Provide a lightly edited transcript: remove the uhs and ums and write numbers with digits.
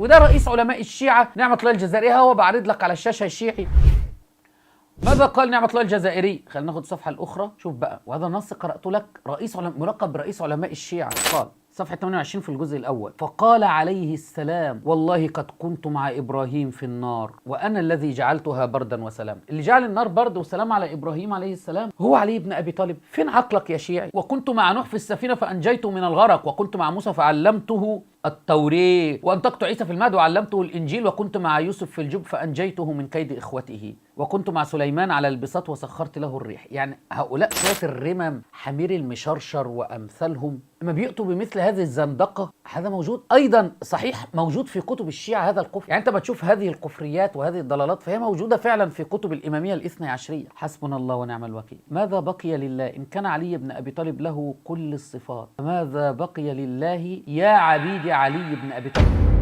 وده رئيس علماء الشيعة نعمة الله الجزائري، هو بعرض لك على الشاشة الشيعي. ماذا قال نعمة الله الجزائري؟ خلينا ناخد الصفحة الأخرى. شوف بقى، وهذا النص قرأته لك، ملقب برئيس علماء الشيعة. قال صفحة 28 في الجزء الأول: فقال عليه السلام: والله قد كنت مع إبراهيم في النار وأنا الذي جعلتها بردا وسلام. اللي جعل النار برد وسلام على إبراهيم عليه السلام هو علي بن أبي طالب. فين عقلك يا شيعي؟ وكنت مع نوح في السفينة فأنجيته من الغرق، وكنت مع موسى فعلمته التوراة، وأنطقت عيسى في المهد وعلمته الإنجيل، وكنت مع يوسف في الجب فأنجيته من كيد إخوته، وكنت مع سليمان على البساط وسخرت له الريح. يعني هؤلاء شوية الرمم حمير المشرشر وأمثالهم لما بيأتوا بمثل هذه الزندقة، هذا موجود أيضا صحيح، موجود في كتب الشيعة هذا الكفر. يعني أنت بتشوف هذه الكفريات وهذه الضلالات فهي موجودة فعلا في كتب الإمامية الاثني عشرية. حسبنا الله ونعم الوكيل. ماذا بقي لله إن كان علي بن أبي طالب له كل الصفات؟ ماذا بقي لله يا عبيد علي بن أبي طالب؟